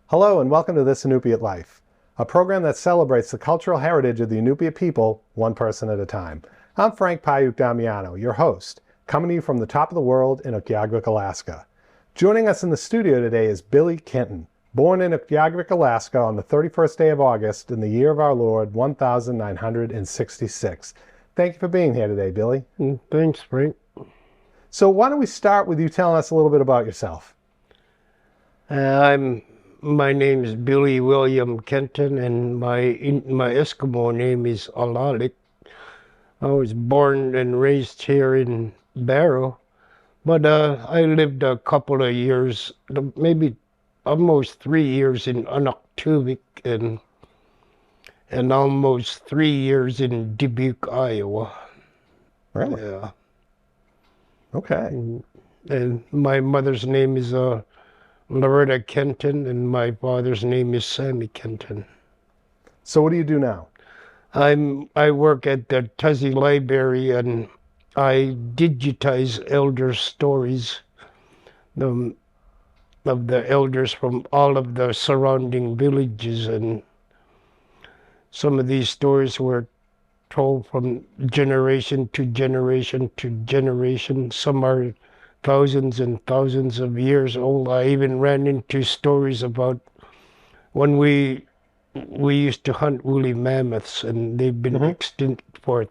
Hello and welcome to This Inupiat Life, a program that celebrates the cultural heritage of the Inupiat people, one person at a time. I'm Frank Payuk-Damiano, your host, coming to you from the top of the world in Utqiagvik, Alaska. Joining us in the studio today is Billy Kenton, born in Utqiagvik, Alaska on the 31st day of August in the year of our Lord, 1966. Thank you for being here today, Billy. Thanks, Frank. So why don't we start with you telling us a little bit about yourself? My name is Billy William Kenton, and my Eskimo name is Alalik. I was born and raised here in Barrow, but I lived a couple of years, maybe almost 3 years in Utqiagvik and almost 3 years in Dubuque, Iowa. Really? Yeah. Okay. And my mother's name is Loretta Kenton, and my father's name is Sammy Kenton. So what do you do now? I work at the Tuzzy Library, and I digitize elder stories of the elders from all of the surrounding villages, and some of these stories were told from generation to generation to generation. Some are thousands and thousands of years old. I even ran into stories about when we used to hunt woolly mammoths, and they've been extinct for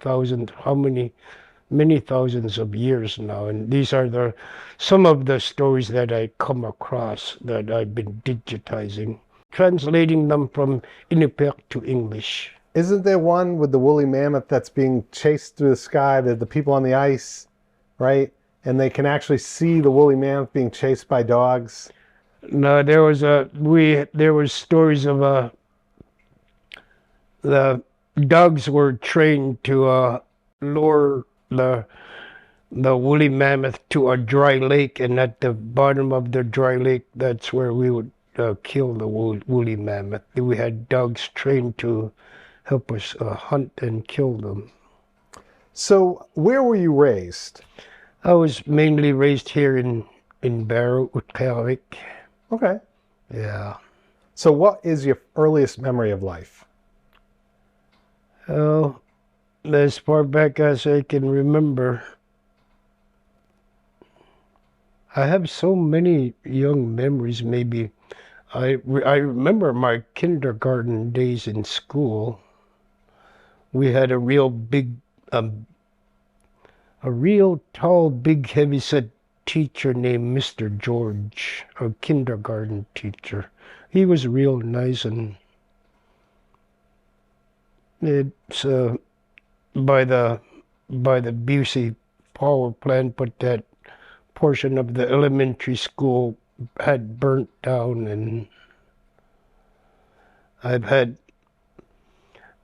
many thousands of years now. And these are some of the stories that I come across that I've been digitizing, translating them from Inupiat to English. Isn't there one with the woolly mammoth that's being chased through the sky, the people on the ice, right? And they can actually see the woolly mammoth being chased by dogs? No, there was stories of the dogs were trained to lure the woolly mammoth to a dry lake, and at the bottom of the dry lake, that's where we would kill the woolly mammoth. We had dogs trained to help us hunt and kill them. So where were you raised? I was mainly raised here in Barrow, Utqiagvik. Okay. Yeah. So what is your earliest memory of life? Oh, as far back as I can remember, I have so many young memories. Maybe I remember my kindergarten days in school. We had a real tall, big, heavy-set teacher named Mr. George, a kindergarten teacher. He was real nice, and it's by the Busey power plant, but that portion of the elementary school had burnt down, and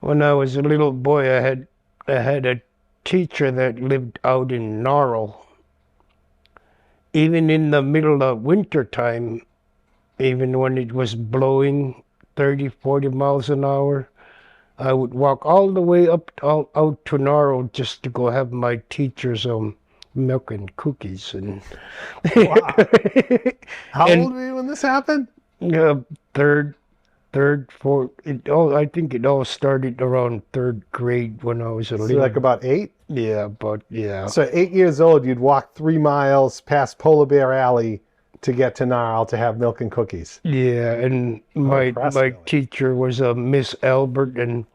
when I was a little boy, I had a teacher that lived out in Gnarl. Even in the middle of winter time, even when it was blowing 30, 40 miles an hour, I would walk all the way out to Gnarl just to go have my teacher's milk and cookies. And Wow. How old were you when this happened? Third, fourth. I think it all started around third grade when I was a little. Like about 8? Yeah, yeah. So 8 years old, you'd walk 3 miles past Polar Bear Alley to get to Gnarl to have milk and cookies. Yeah, and my teacher was a Miss Albert, and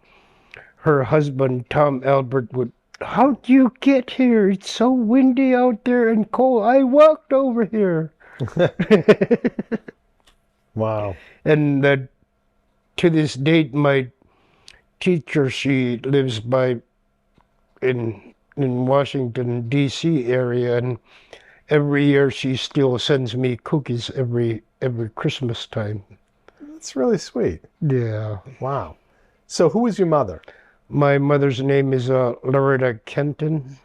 her husband Tom Albert would. How'd you get here? It's so windy out there and cold. I walked over here. Wow. And to this date, my teacher, she lives in Washington, D.C. area, and every year she still sends me cookies every Christmas time. That's really sweet. Yeah. Wow. So who is your mother? My mother's name is Loretta Kenton.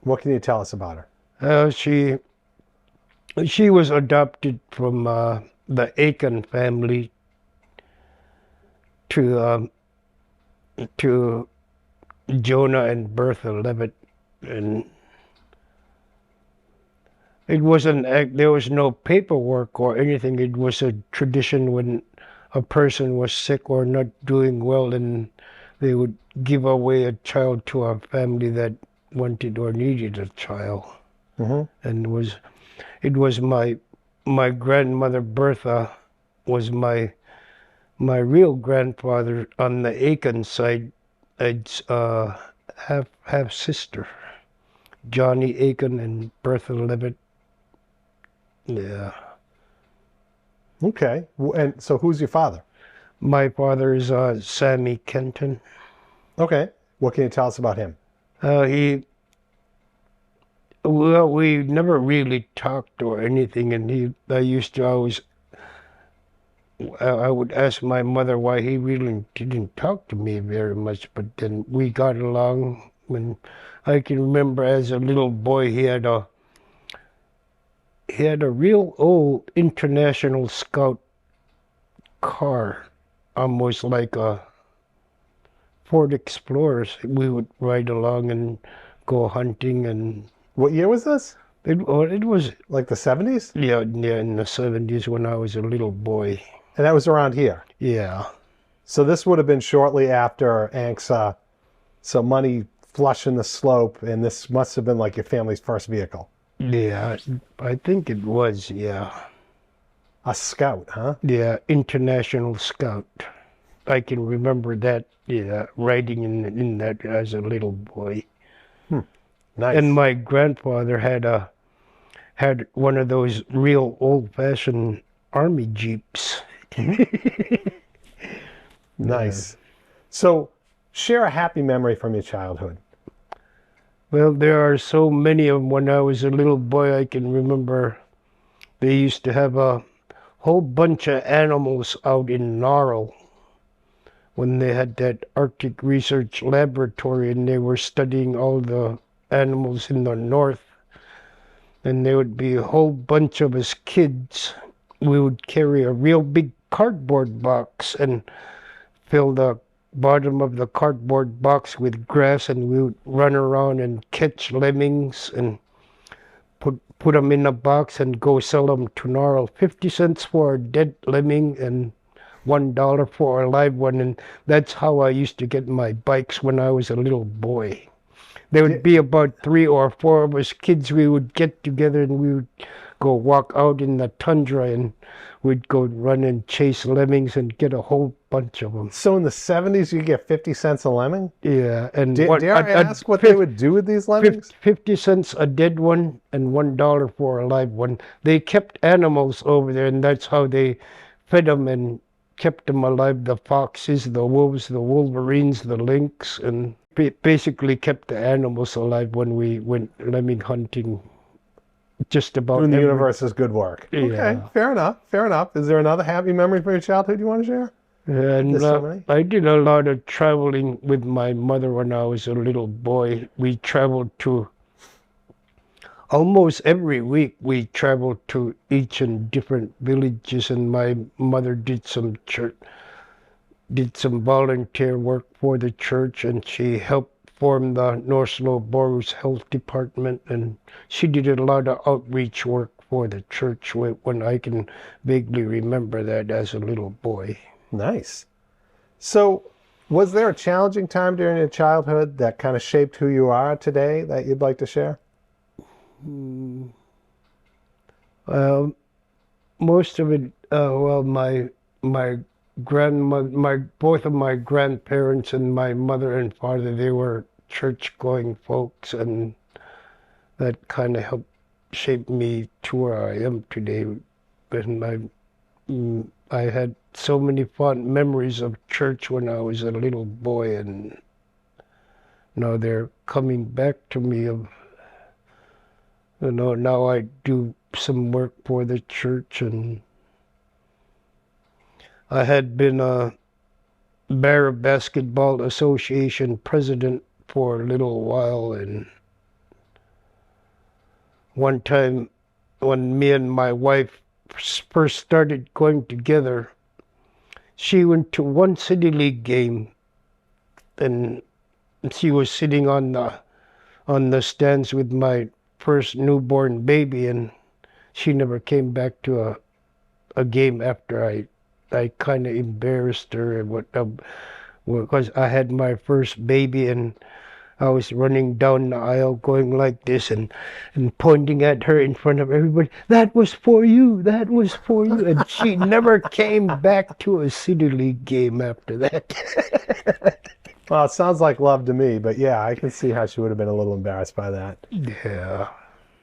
What can you tell us about her? She was adopted from the Aiken family to Jonah and Bertha Levitt, and it wasn't. There was no paperwork or anything. It was a tradition when a person was sick or not doing well, and they would give away a child to a family that wanted or needed a child. Mm-hmm. And it was my grandmother Bertha was my real grandfather on the Aiken side. It's half sister, Johnny Aiken and Bertha Levitt. Yeah. Okay. And so who's your father? My father is Sammy Kenton. Okay. What can you tell us about him? We never really talked or anything, and I used to always, I would ask my mother why he really didn't talk to me very much, but then we got along. When I can remember as a little boy, he had a real old International Scout car, almost like a Ford Explorers. We would ride along and go hunting, and What year was this? it was Like the 70s? yeah in the 70s when I was a little boy. And that was around here. Yeah. So this would have been shortly after ANCSA, so money flushing the slope, and this must have been like your family's first vehicle. Yeah, I think it was, yeah. A Scout, huh? Yeah, International Scout. I can remember that, yeah, riding in that as a little boy. Nice. And my grandfather had one of those real old-fashioned army jeeps. Nice. So share a happy memory from your childhood. Well, there are so many of them. When I was a little boy, I can remember they used to have a whole bunch of animals out in Narl when they had that Arctic Research Laboratory, and they were studying all the animals in the north. And there would be a whole bunch of us kids. We would carry a real big cardboard box and fill the bottom of the cardboard box with grass, and we would run around and catch lemmings and put them in a box and go sell them to Narl. 50 cents for a dead lemming and $1 for a live one. And that's how I used to get my bikes when I was a little boy. There would be about 3 or 4 of us kids. We would get together and we would go walk out in the tundra, and we'd go run and chase lemmings and get a whole bunch of them. So in the 70s, you get 50 cents a lemming? Yeah. And Dare I ask what they would do with these lemmings? 50 cents a dead one and $1 for a live one. They kept animals over there, and that's how they fed them and kept them alive. The foxes, the wolves, the wolverines, the lynx, and basically kept the animals alive when we went lemming hunting. Just about doing the universe's good work. Yeah. Okay, fair enough. Fair enough. Is there another happy memory from your childhood you want to share? And I did a lot of traveling with my mother when I was a little boy. We traveled to almost every week. We traveled to each and different villages, and my mother did some volunteer work for the church, and she helped form the North Slope Boros Health Department, and she did a lot of outreach work for the church when I can vaguely remember that as a little boy. Nice. So was there a challenging time during your childhood that kind of shaped who you are today that you'd like to share? Most of it, well, my grandmother, both of my grandparents and my mother and father, they were church-going folks, and that kind of helped shape me to where I am today. And I had so many fond memories of church when I was a little boy, and now they're coming back to me. Now I do some work for the church, and I had been a Barra Basketball Association president for a little while, and one time when me and my wife first started going together, she went to one city league game, and she was sitting on the stands with my first newborn baby, and she never came back to a game after I kind of embarrassed her and because I had my first baby and I was running down the aisle going like this and pointing at her in front of everybody. That was for you. That was for you. And she never came back to a City League game after that. Well, it sounds like love to me, but yeah, I can see how she would have been a little embarrassed by that. Yeah.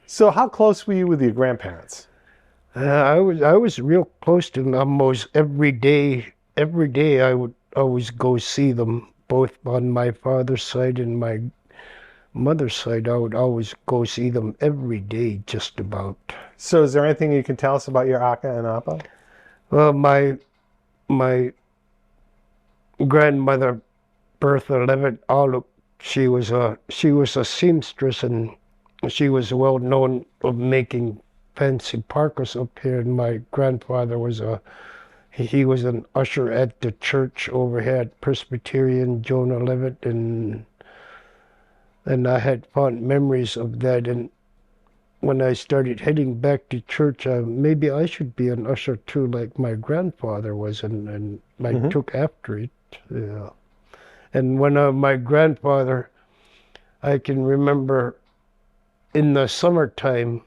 So how close were you with your grandparents? I was real close to them almost every day. Every day I would always go see them, both on my father's side and my mother's side. I would always go see them every day, just about. So is there anything you can tell us about your Aka and Appa? Well, my grandmother, Bertha Levitt, she was a seamstress, and she was well known of making fancy parkas up here. And my grandfather was he was an usher at the church over here at Presbyterian Jonah Levitt, and I had fond memories of that. And when I started heading back to church, maybe I should be an usher too, like my grandfather was, and I took after it. Yeah. And when my grandfather, I can remember in the summertime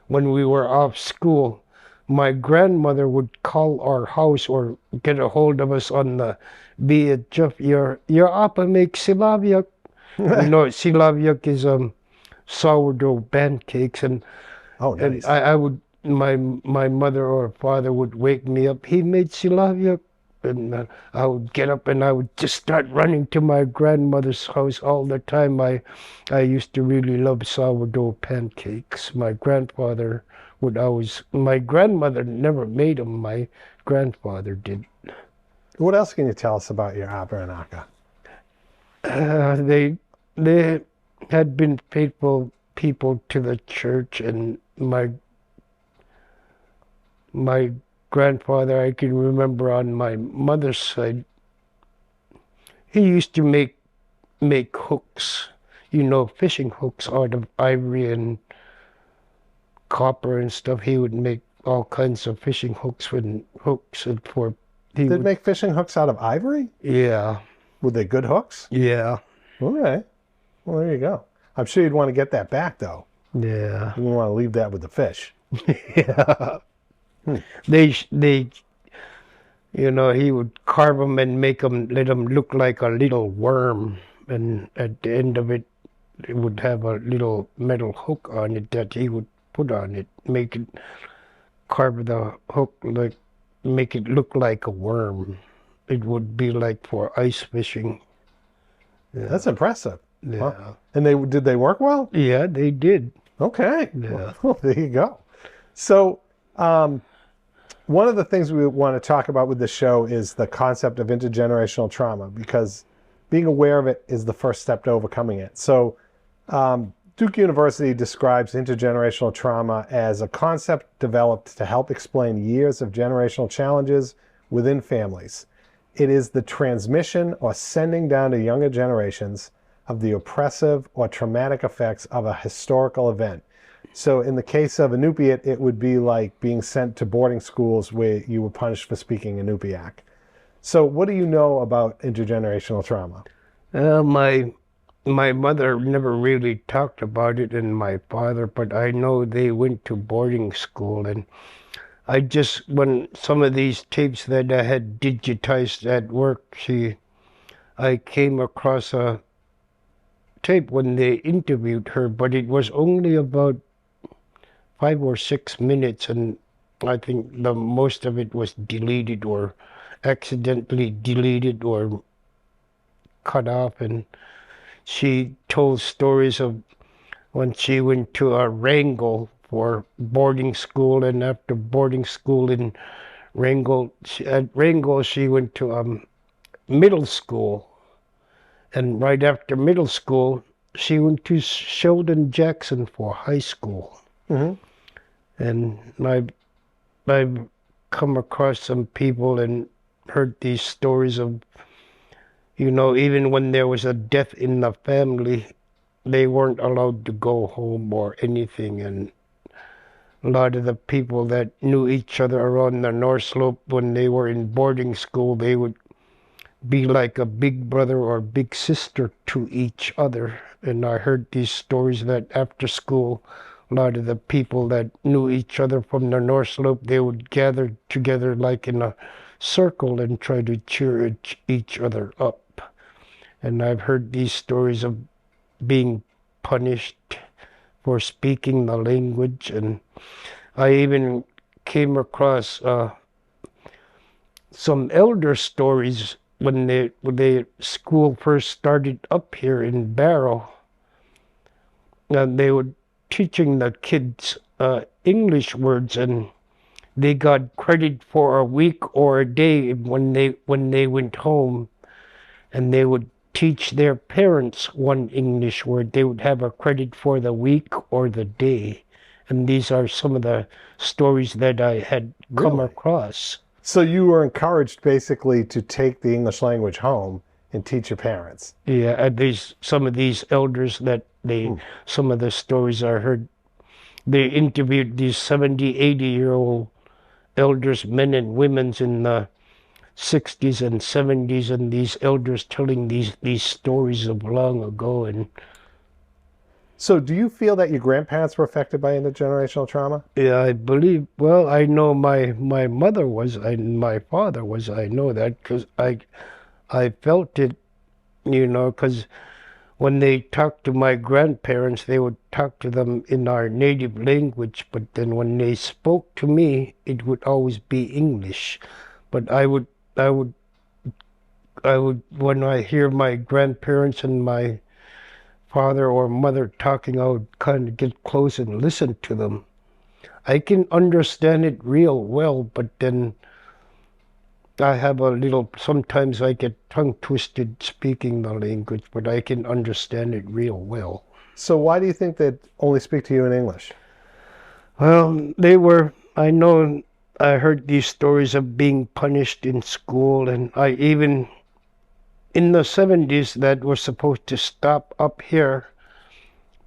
when we were off school, my grandmother would call our house or get a hold of us on the VHF. Your Appa makes silavyak. You know, silavyak is sourdough pancakes, and Oh, nice. and I would my mother or father would wake me up. He made silavyak, and I would get up and I would just start running to my grandmother's house all the time. I used to really love sourdough pancakes. My grandfather would always. My grandmother never made them. My grandfather did. What else can you tell us about your Appa and Aka? They had been faithful people to the church, and my grandfather, I can remember on my mother's side, he used to make hooks, fishing hooks out of ivory and copper and stuff. He would make all kinds of fishing hooks and for. Did make fishing hooks out of ivory? Yeah. Were they good hooks? Yeah. Okay. Well, there you go. I'm sure you'd want to get that back, though. Yeah. You wouldn't want to leave that with the fish. Yeah. They, he would carve them and let them look like a little worm. And at the end of it, it would have a little metal hook on it that he would put on it, carve the hook, make it look like a worm. It would be like for ice fishing. Yeah. That's impressive. Yeah. Huh? And did they work well? Yeah, they did. Okay. Yeah. Well, there you go. So, one of the things we want to talk about with the show is the concept of intergenerational trauma, because being aware of it is the first step to overcoming it. So, Duke University describes intergenerational trauma as a concept developed to help explain years of generational challenges within families. It is the transmission or sending down to younger generations of the oppressive or traumatic effects of a historical event. So in the case of Inupiat, it would be like being sent to boarding schools where you were punished for speaking Inupiaq. So what do you know about intergenerational trauma? My mother never really talked about it, and my father, but I know they went to boarding school. And when some of these tapes that I had digitized at work, I came across a tape when they interviewed her, but it was only about 5 or 6 minutes, and I think the most of it was deleted or accidentally deleted or cut off. And she told stories of when she went to a Wrangell for boarding school, and after boarding school in Wrangell, she went to middle school, and right after middle school she went to Sheldon Jackson for high school. And I've come across some people and heard these stories of, even when there was a death in the family, they weren't allowed to go home or anything. And A lot of the people that knew each other around the North Slope when they were in boarding school, they would be like a big brother or big sister to each other. And I heard these stories that after school, a lot of the people that knew each other from the North Slope, they would gather together like in a circle and try to cheer each other up. And I've heard these stories of being punished for speaking the language. And I even came across some elder stories when the school first started up here in Barrow. And they were teaching the kids English words, and they got credit for a week or a day when they went home, and they would teach their parents one English word. They would have a credit for the week or the day. And these are some of the stories that I had come Really? across. So you were encouraged basically to take the English language home and teach your parents. Yeah, some of these elders that some of the stories I heard, they interviewed these 70, 80-year-old elders, men and women in the 60s and 70s, and these elders telling these stories of long ago. And So do you feel that your grandparents were affected by intergenerational trauma? yeah, I believe, well, I know my mother was, and my father was. I know that because I felt it, because when they talked to my grandparents, they would talk to them in our native language, but then when they spoke to me, it would always be English. But I would, when I hear my grandparents and my father or mother talking, I would kind of get close and listen to them. I can understand it real well, but then I have sometimes I get tongue twisted speaking the language, but I can understand it real well. So why do you think they only speak to you in English? Well, I heard these stories of being punished in school, and I even, in the 70s, that was supposed to stop up here.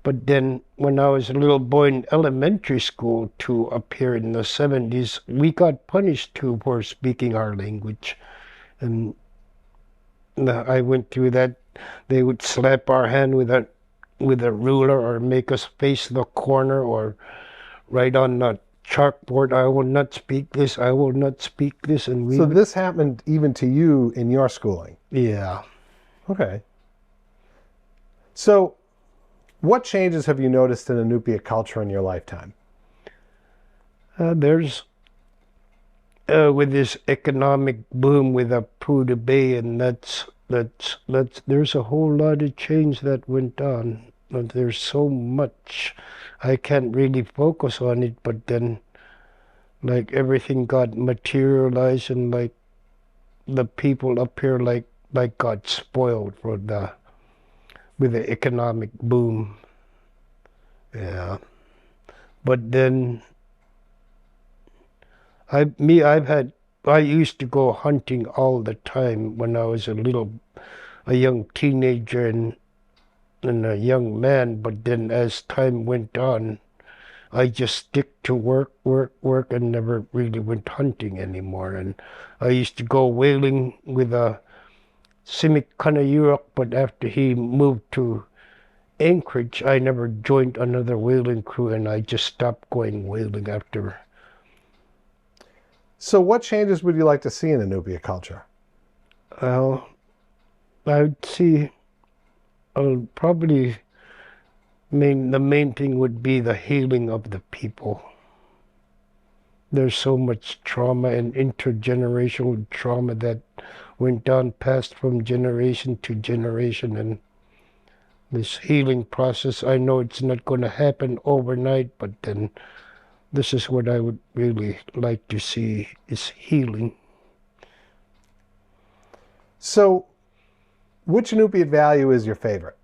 But then when I was a little boy in elementary school to up here in the 70s, we got punished too for speaking our language. And I went through that. They would slap our hand with a ruler or make us face the corner or write on the chalkboard, I will not speak this, I will not speak this. And So this happened even to you in your schooling? Yeah. Okay. So what changes have you noticed in Inupiat culture in your lifetime? There's with this economic boom with the Pruda Bay, and there's a whole lot of change that went on. But there's so much I can't really focus on it, but then like everything got materialized, and like the people up here like got spoiled with the economic boom. Yeah. But then I used to go hunting all the time when I was a young teenager and a young man, but then as time went on, I just stick to work, and never really went hunting anymore. And I used to go whaling with a Simic Kanayurok, but after he moved to Anchorage, I never joined another whaling crew, and I just stopped going whaling after. So what changes would you like to see in Inupiat culture? Well, I'd see probably the main thing would be the healing of the people. There's so much trauma and intergenerational trauma that went down passed from generation to generation, and this healing process, I know it's not going to happen overnight, but then this is what I would really like to see, is healing. So which Inupiat value is your favorite?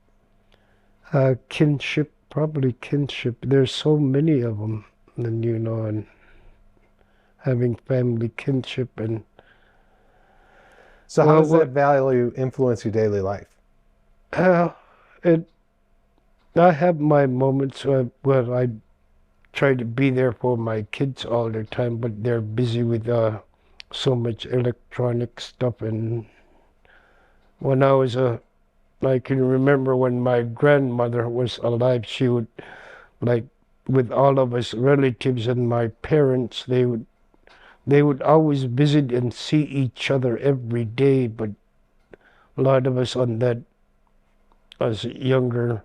Kinship, probably kinship. There's so many of them, and and having family kinship. And so how does that value influence your daily life? I have my moments where I try to be there for my kids all the time, but they're busy with so much electronic stuff. And when I can remember when my grandmother was alive, she would, like, with all of us relatives and my parents, they would always visit and see each other every day. But a lot of us on that, as younger,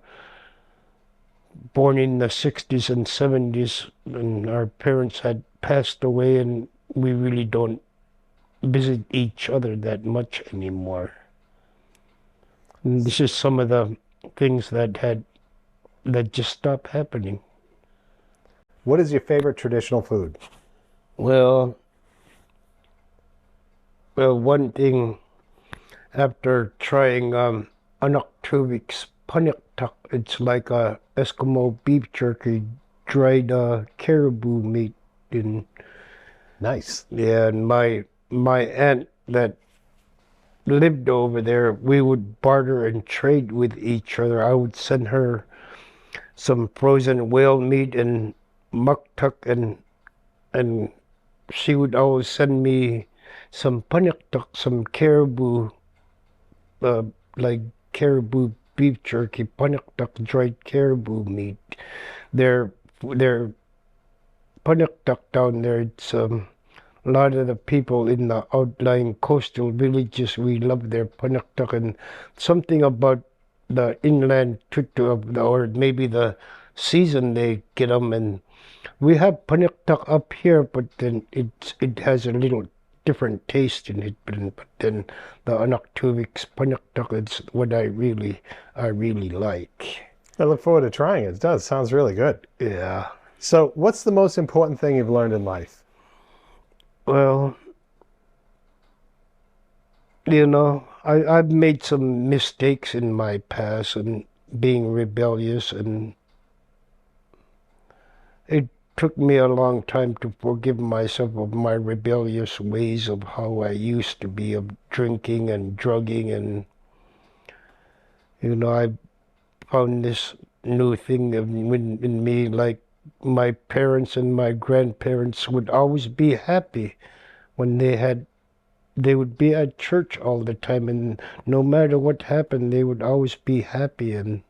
born in the 60s and 70s, and our parents had passed away, and we really don't visit each other that much anymore. And this is some of the things that just stopped happening. What is your favorite traditional food? Well, one thing, after trying Inupiat's panaktak, it's like a Eskimo beef jerky, dried caribou meat. Nice. Yeah, and my aunt that lived over there, we would barter and trade with each other. I would send her some frozen whale meat and muktuk, and she would always send me some panaktak, some caribou, like caribou beef jerky, panaktak, dried caribou meat. Their panaktak down there, it's a lot of the people in the outlying coastal villages, we love their panaktak, and something about the inland tutu or maybe the season they get them. And we have panaktak up here, but then it has a little different taste in it. But then the Utqiagvik's panaktak is what I really like. I look forward to trying it. It does. Sounds really good. Yeah. So what's the most important thing you've learned in life? Well, I've made some mistakes in my past and being rebellious, and it took me a long time to forgive myself of my rebellious ways of how I used to be, of drinking and drugging. And I found this new thing in me, like my parents and my grandparents would always be happy when they would be at church all the time, and no matter what happened, they would always be happy. And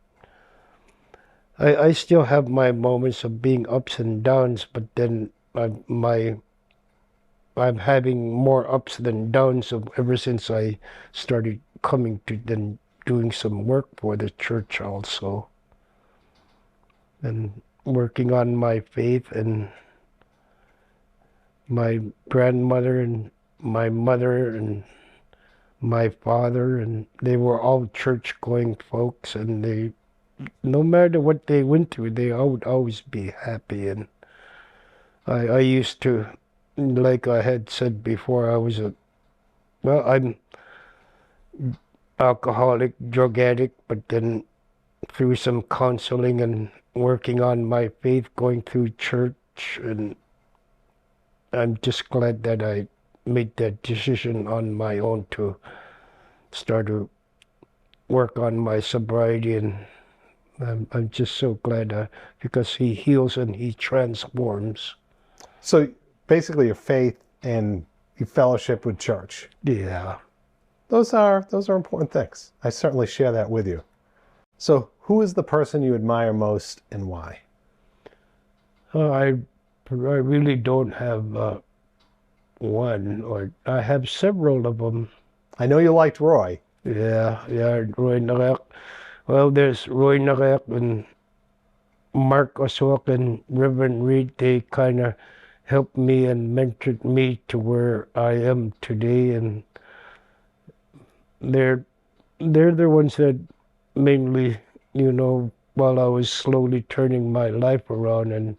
I still have my moments of being ups and downs, but then I'm having more ups than downs ever since I started coming to then doing some work for the church also, and working on my faith. And my grandmother and my mother and my father, and they were all church-going folks, and no matter what they went through, they would always be happy. And I used to, like I had said before, I'm alcoholic, drug addict, but then through some counseling and working on my faith, going through church, and I'm just glad that I made that decision on my own to start to work on my sobriety. And I'm just so glad because he heals and he transforms. So basically your faith and your fellowship with church. Yeah. Those are important things. I certainly share that with you. So who is the person you admire most and why? I really don't have one, or I have several of them. I know you liked Roy. Yeah, Roy Narek. Well, there's Roy Narek and Mark Oswak and Reverend Reed. They kind of helped me and mentored me to where I am today, and they're the ones that mainly, while I was slowly turning my life around, and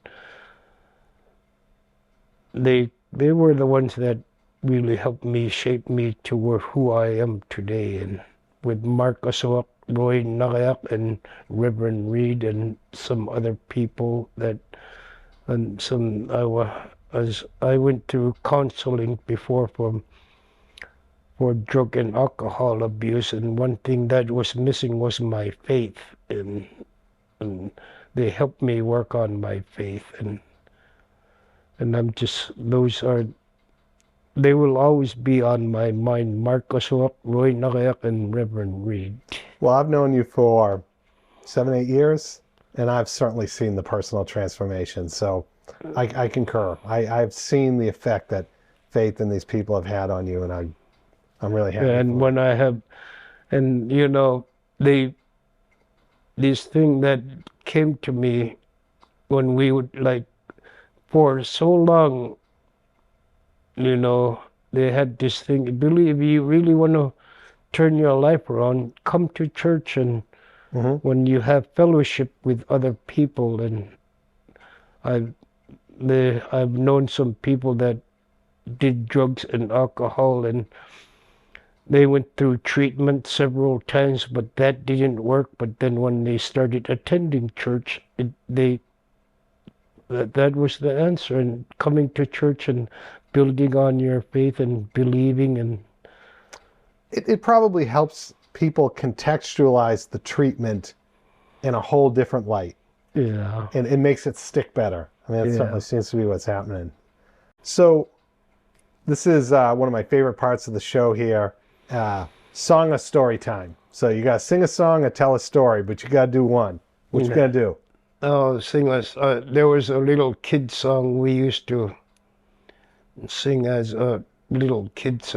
they were the ones that really helped me shape me to who I am today. And with Mark Oswak, Roy Nakayak, and Reverend Reed, and some other people as I went through counseling before for drug and alcohol abuse, and one thing that was missing was my faith, and they helped me work on my faith. And And they will always be on my mind. Mark Oswak, Roy Nakayak, and Reverend Reed. Well, I've known you for 7-8 years, and I've certainly seen the personal transformation. So I concur. I've seen the effect that faith in these people have had on you, and I'm really happy. And when I have, and this thing that came to me when we would for so long, they had this thing, Billy, if you really want to turn your life around, come to church, and when you have fellowship with other people. And I've known some people that did drugs and alcohol, and they went through treatment several times, but that didn't work. But then when they started attending church, that was the answer. And coming to church and building on your faith and believing, and it probably helps people contextualize the treatment in a whole different light. Yeah. And it makes it stick better. I mean, it certainly seems to be what's happening. So this is one of my favorite parts of the show here. Song or story time. So you got to sing a song or tell a story, but you got to do one. What you going to do? Oh, sing us. There was a little kid song we used to sing as a little kids.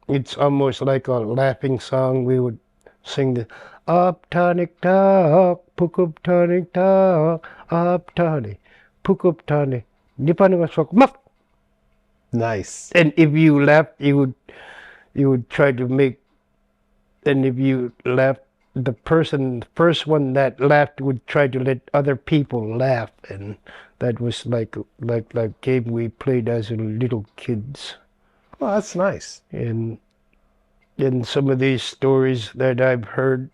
It's almost like a laughing song. We would sing the up tonic talk, puk up tonic talk, up tonic, puk up tonic, nipanasok mak. Nice. And if you laughed, you would try to make. And if you laughed, the first one that laughed would try to let other people laugh, and that was like game we played as little kids. Well, that's nice. And some of these stories that I've heard,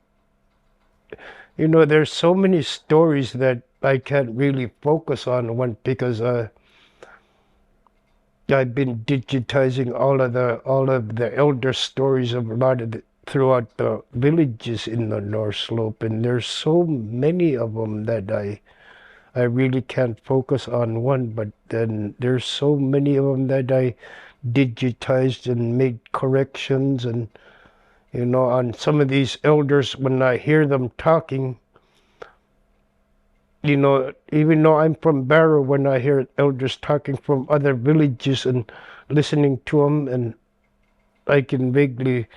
there's so many stories that I can't really focus on one, because I've been digitizing all of the elder stories of a lot of throughout the villages in the North Slope, and there's so many of them that I really can't focus on one, but then there's so many of them that I digitized and made corrections. And on some of these elders, when I hear them talking, even though I'm from Barrow, when I hear elders talking from other villages and listening to them, and I can vaguely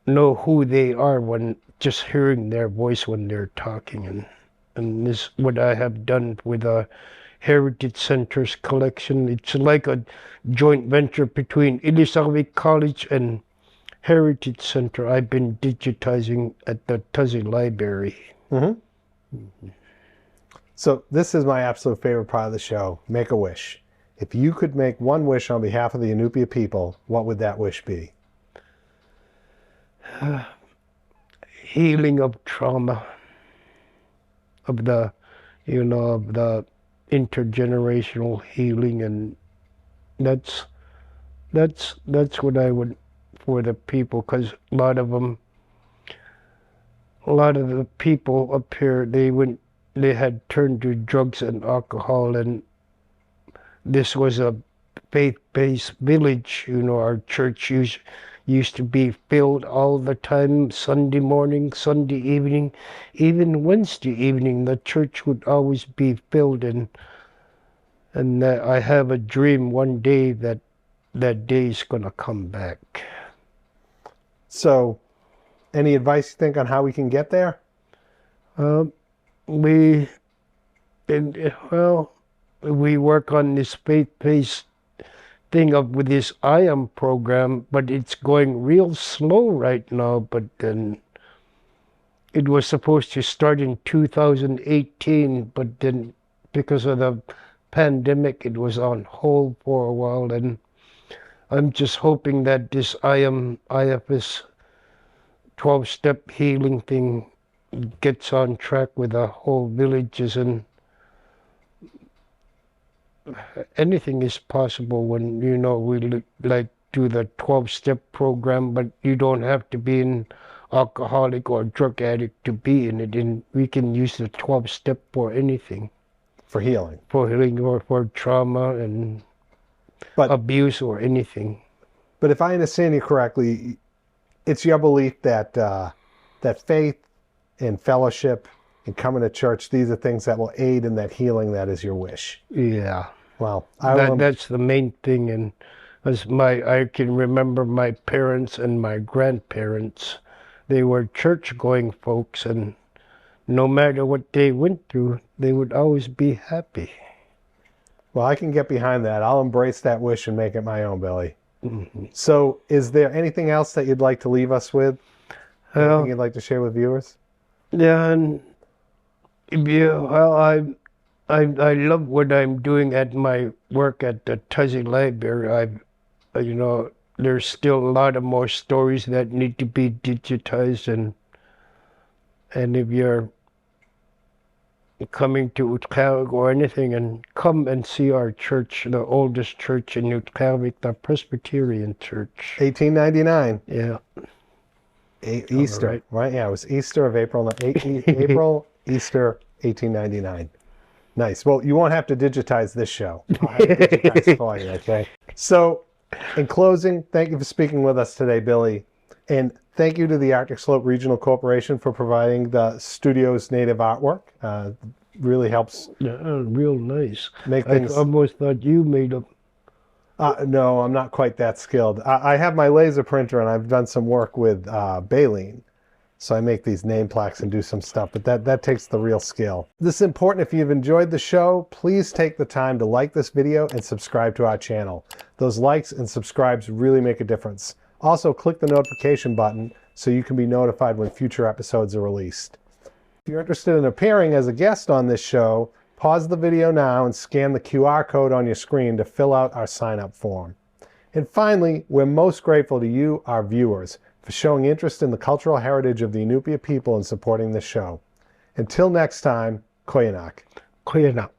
know who they are when just hearing their voice when they're talking. And this is what I have done with a Heritage Center's collection. It's like a joint venture between Utqiagvik College and Heritage Center. I've been digitizing at the Tuzi Library. So this is my absolute favorite part of the show, Make a Wish. If you could make one wish on behalf of the Inupiat people, what would that wish be? Healing of trauma, of the intergenerational healing, and that's what I would for the people, because a lot of the people up here, they had turned to drugs and alcohol, and this was a faith-based village. Our church used to be filled all the time, Sunday morning, Sunday evening, even Wednesday evening, the church would always be filled. And I have a dream one day that day is going to come back. So, any advice you think on how we can get there? We work on this faith-based thing with this IAM program, but it's going real slow right now. But then it was supposed to start in 2018, but then because of the pandemic, it was on hold for a while. And I'm just hoping that this IFS 12-step healing thing gets on track with the whole villages, and anything is possible when we do the 12-step program, but you don't have to be an alcoholic or drug addict to be in it, and we can use the 12-step for anything. for healing. For healing or for trauma and abuse or anything. But if I understand you correctly, it's your belief that that faith and fellowship and coming to church, these are things that will aid in that healing. That is your wish. Yeah. Well, that's the main thing. And as I can remember my parents and my grandparents, they were church-going folks, and no matter what they went through, they would always be happy. Well, I can get behind that. I'll embrace that wish and make it my own, Billy. Mm-hmm. So is there anything else that you'd like to leave us with? Anything you'd like to share with viewers? Yeah, and well, I love what I'm doing at my work at the Tussey Library. There's still a lot of more stories that need to be digitized, and if you're coming to Utqiagvik or anything, and come and see our church, the oldest church in Utqiagvik, the Presbyterian Church. 1899. Yeah. Easter, right? Yeah, it was Easter of April, Easter, 1899. Nice. Well, you won't have to digitize this show. I'll have it digitized for you, okay? So, in closing, thank you for speaking with us today, Billy. And thank you to the Arctic Slope Regional Corporation for providing the studio's native artwork. Really helps. Yeah, real nice. Make things. I almost thought you made them. No, I'm not quite that skilled. I have my laser printer, and I've done some work with baleen. So I make these name plaques and do some stuff, but that takes the real skill. This is important. If you've enjoyed the show, please take the time to like this video and subscribe to our channel. Those likes and subscribes really make a difference. Also, click the notification button so you can be notified when future episodes are released. If you're interested in appearing as a guest on this show, pause the video now and scan the QR code on your screen to fill out our sign-up form. And finally, we're most grateful to you, our viewers, for showing interest in the cultural heritage of the Inupiat people and supporting this show. Until next time, Koyanak. Koyanak.